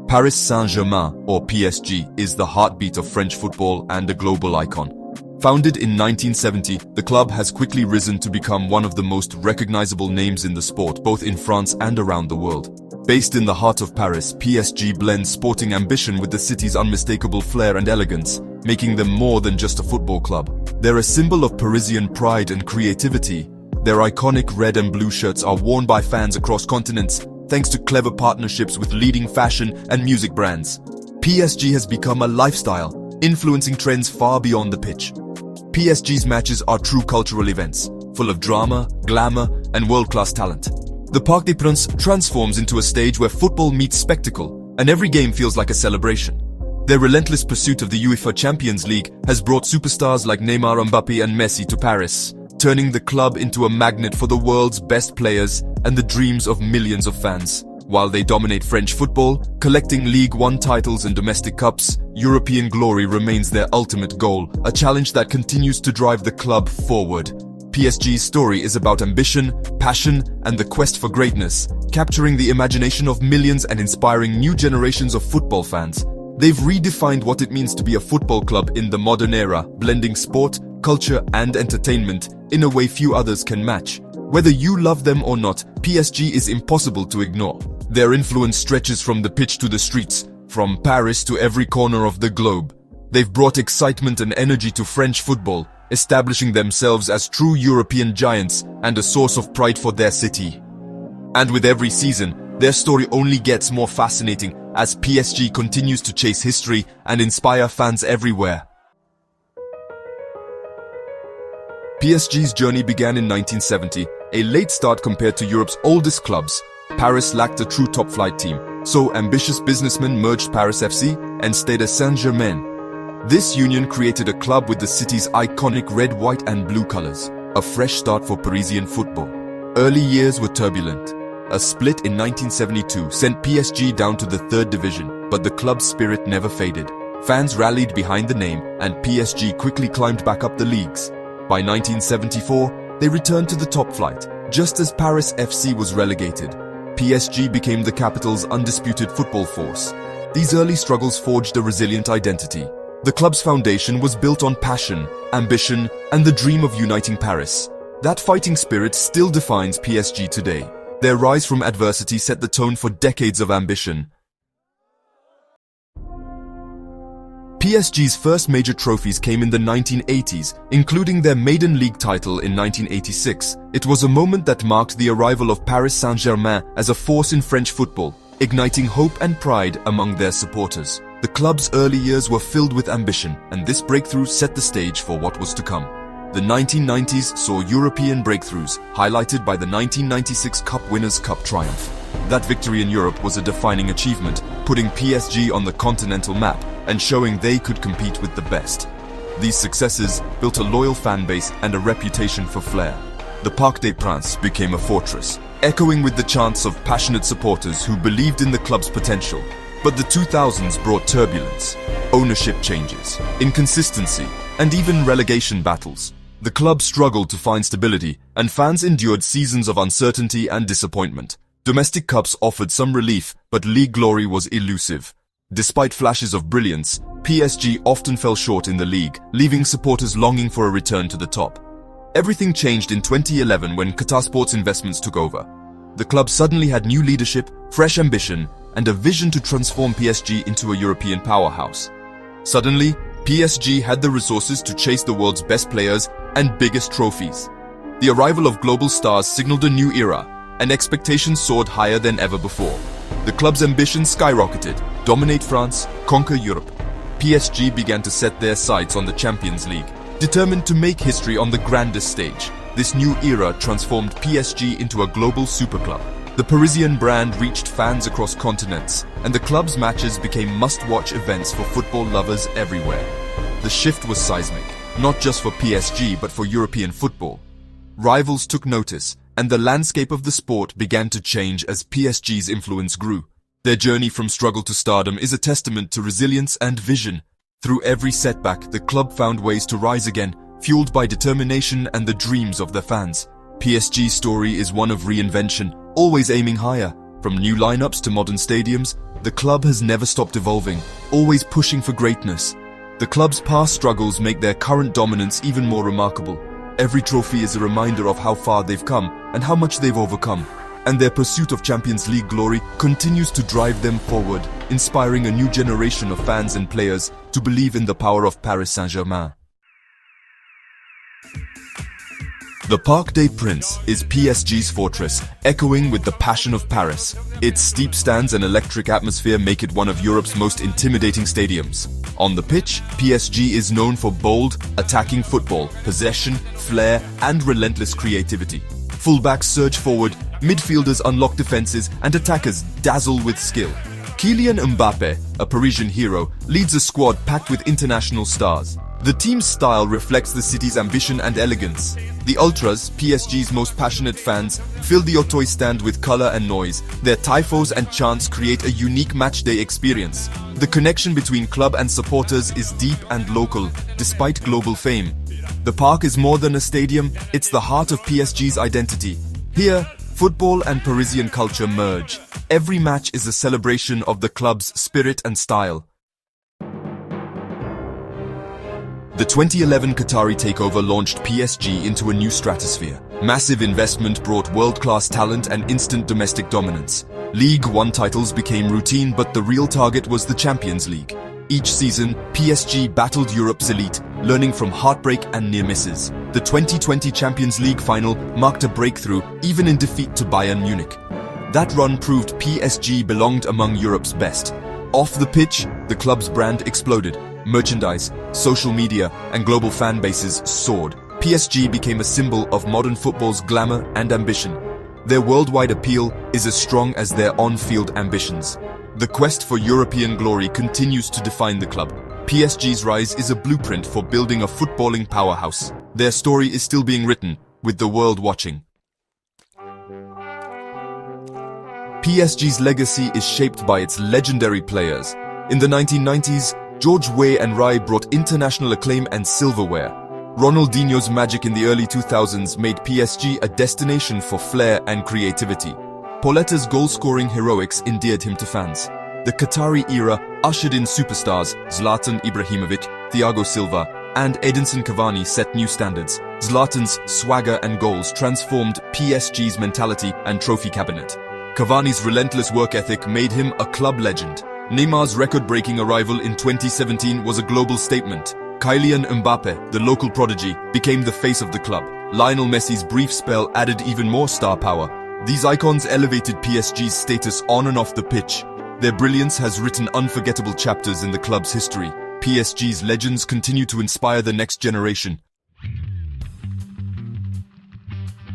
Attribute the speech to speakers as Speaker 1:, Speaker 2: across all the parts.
Speaker 1: Paris Saint-Germain, or PSG, is the heartbeat of French football and a global icon. Founded in 1970, the club has quickly risen to become one of the most recognizable names in the sport, both in France and around the world. Based in the heart of Paris, PSG blends sporting ambition with the city's unmistakable flair and elegance, making them more than just a football club. They're a symbol of Parisian pride and creativity. Their iconic red and blue shirts are worn by fans across continents, thanks to clever partnerships with leading fashion and music brands. PSG has become a lifestyle, influencing trends far beyond the pitch. PSG's matches are true cultural events, full of drama, glamour, and world-class talent. The Parc des Princes transforms into a stage where football meets spectacle, and every game feels like a celebration. Their relentless pursuit of the UEFA Champions League has brought superstars like Neymar, Mbappe, and Messi to Paris, turning the club into a magnet for the world's best players and the dreams of millions of fans. While they dominate French football, collecting Ligue 1 titles and domestic cups, European glory remains their ultimate goal, a challenge that continues to drive the club forward. PSG's story is about ambition, passion, and the quest for greatness, capturing the imagination of millions and inspiring new generations of football fans. They've redefined what it means to be a football club in the modern era, blending sport, culture, and entertainment in a way few others can match. Whether you love them or not, PSG is impossible to ignore. Their influence stretches from the pitch to the streets, from Paris to every corner of the globe. They've brought excitement and energy to French football, establishing themselves as true European giants and a source of pride for their city. And with every season, their story only gets more fascinating as PSG continues to chase history and inspire fans everywhere. PSG's journey began in 1970, a late start compared to Europe's oldest clubs. Paris lacked a true top-flight team, so ambitious businessmen merged Paris FC and Stade Saint-Germain. This union created a club with the city's iconic red, white and blue colors, a fresh start for Parisian football. Early years were turbulent. A split in 1972 sent PSG down to the third division, but the club's spirit never faded. Fans rallied behind the name, and PSG quickly climbed back up the leagues. By 1974, they returned to the top flight, just as Paris FC was relegated. PSG became the capital's undisputed football force. These early struggles forged a resilient identity. The club's foundation was built on passion, ambition, and the dream of uniting Paris. That fighting spirit still defines PSG today. Their rise from adversity set the tone for decades of ambition. PSG's first major trophies came in the 1980s, including their maiden league title in 1986. It was a moment that marked the arrival of Paris Saint-Germain as a force in French football, igniting hope and pride among their supporters. The club's early years were filled with ambition, and this breakthrough set the stage for what was to come. The 1990s saw European breakthroughs, highlighted by the 1996 Cup Winners' Cup triumph. That victory in Europe was a defining achievement, putting PSG on the continental map and showing they could compete with the best. These successes built a loyal fan base and a reputation for flair. The Parc des Princes became a fortress, echoing with the chants of passionate supporters who believed in the club's potential. But the 2000s brought turbulence, ownership changes, inconsistency, and even relegation battles. The club struggled to find stability, and fans endured seasons of uncertainty and disappointment. Domestic cups offered some relief, but league glory was elusive. Despite flashes of brilliance, PSG often fell short in the league, leaving supporters longing for a return to the top. Everything changed in 2011 when Qatar Sports Investments took over. The club suddenly had new leadership, fresh ambition, and a vision to transform PSG into a European powerhouse. Suddenly, PSG had the resources to chase the world's best players and biggest trophies. The arrival of global stars signaled a new era, and expectations soared higher than ever before. The club's ambitions skyrocketed: dominate France, conquer Europe. PSG began to set their sights on the Champions League, determined to make history on the grandest stage. This new era transformed PSG into a global superclub. The Parisian brand reached fans across continents, and the club's matches became must-watch events for football lovers everywhere. The shift was seismic, not just for PSG but for European football. Rivals took notice, and the landscape of the sport began to change as PSG's influence grew. Their journey from struggle to stardom is a testament to resilience and vision. Through every setback, the club found ways to rise again, fueled by determination and the dreams of their fans. PSG's story is one of reinvention, always aiming higher. From new lineups to modern stadiums, the club has never stopped evolving, always pushing for greatness. The club's past struggles make their current dominance even more remarkable. Every trophy is a reminder of how far they've come and how much they've overcome. And their pursuit of Champions League glory continues to drive them forward, inspiring a new generation of fans and players to believe in the power of Paris Saint-Germain. The Parc des Princes is PSG's fortress, echoing with the passion of Paris. Its steep stands and electric atmosphere make it one of Europe's most intimidating stadiums. On the pitch, PSG is known for bold, attacking football, possession, flair, and relentless creativity. Fullbacks surge forward, midfielders unlock defenses, and attackers dazzle with skill. Kylian Mbappé, a Parisian hero, leads a squad packed with international stars. The team's style reflects the city's ambition and elegance. The Ultras, PSG's most passionate fans, fill the Auteuil stand with color and noise. Their tifos and chants create a unique matchday experience. The connection between club and supporters is deep and local, despite global fame. The park is more than a stadium, it's the heart of PSG's identity. Here, football and Parisian culture merge. Every match is a celebration of the club's spirit and style. The 2011 Qatari takeover launched PSG into a new stratosphere. Massive investment brought world-class talent and instant domestic dominance. League One titles became routine, but the real target was the Champions League. Each season, PSG battled Europe's elite, learning from heartbreak and near misses. The 2020 Champions League final marked a breakthrough, even in defeat to Bayern Munich. That run proved PSG belonged among Europe's best. Off the pitch, the club's brand exploded. Merchandise, social media, and global fan bases soared. PSG became a symbol of modern football's glamour and ambition. Their worldwide appeal is as strong as their on-field ambitions. The quest for European glory continues to define the club. PSG's rise is a blueprint for building a footballing powerhouse. Their story is still being written, with the world watching. PSG's legacy is shaped by its legendary players. In the 1990s, George Weah and Rai brought international acclaim and silverware. Ronaldinho's magic in the early 2000s made PSG a destination for flair and creativity. Pauletta's goal-scoring heroics endeared him to fans. The Qatari era ushered in superstars Zlatan Ibrahimovic, Thiago Silva, and Edinson Cavani set new standards. Zlatan's swagger and goals transformed PSG's mentality and trophy cabinet. Cavani's relentless work ethic made him a club legend. Neymar's record-breaking arrival in 2017 was a global statement. Kylian Mbappé, the local prodigy, became the face of the club. Lionel Messi's brief spell added even more star power. These icons elevated PSG's status on and off the pitch. Their brilliance has written unforgettable chapters in the club's history. PSG's legends continue to inspire the next generation.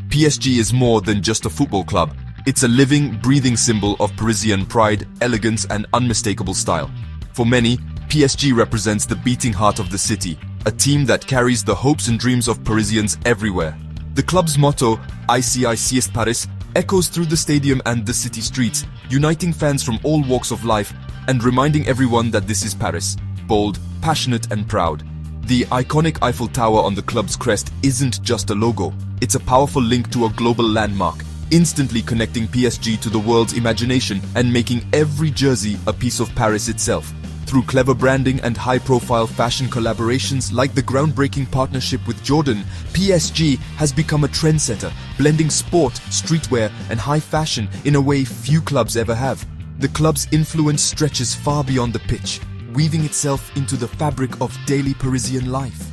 Speaker 1: PSG is more than just a football club. It's a living, breathing symbol of Parisian pride, elegance, and unmistakable style. For many, PSG represents the beating heart of the city, a team that carries the hopes and dreams of Parisians everywhere. The club's motto, ICI est Paris, echoes through the stadium and the city streets, uniting fans from all walks of life and reminding everyone that this is Paris, bold, passionate, and proud. The iconic Eiffel Tower on the club's crest isn't just a logo, it's a powerful link to a global landmark, instantly connecting PSG to the world's imagination and making every jersey a piece of Paris itself. Through clever branding and high-profile fashion collaborations like the groundbreaking partnership with Jordan, PSG has become a trendsetter, blending sport, streetwear, and high fashion in a way few clubs ever have. The club's influence stretches far beyond the pitch, weaving itself into the fabric of daily Parisian life.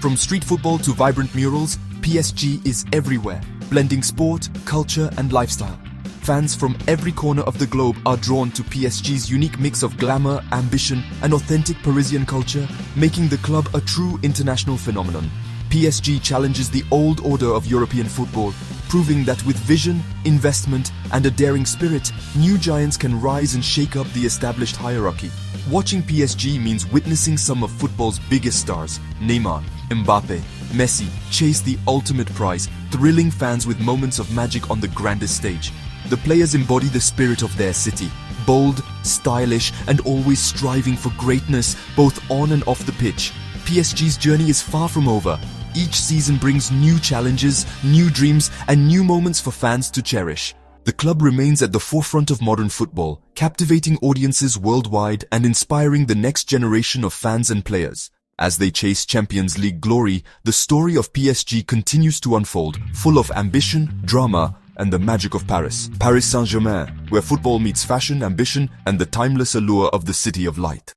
Speaker 1: From street football to vibrant murals, PSG is everywhere, blending sport, culture, and lifestyle. Fans from every corner of the globe are drawn to PSG's unique mix of glamour, ambition, and authentic Parisian culture, making the club a true international phenomenon. PSG challenges the old order of European football, proving that with vision, investment, and a daring spirit, new giants can rise and shake up the established hierarchy. Watching PSG means witnessing some of football's biggest stars, Neymar, Mbappé, Messi, chase the ultimate prize, thrilling fans with moments of magic on the grandest stage. The players embody the spirit of their city, bold, stylish, and always striving for greatness, both on and off the pitch. PSG's journey is far from over. Each season brings new challenges, new dreams, and new moments for fans to cherish. The club remains at the forefront of modern football, captivating audiences worldwide and inspiring the next generation of fans and players. As they chase Champions League glory, the story of PSG continues to unfold, full of ambition, drama, and the magic of Paris. Paris Saint-Germain, where football meets fashion, ambition, and the timeless allure of the City of Light.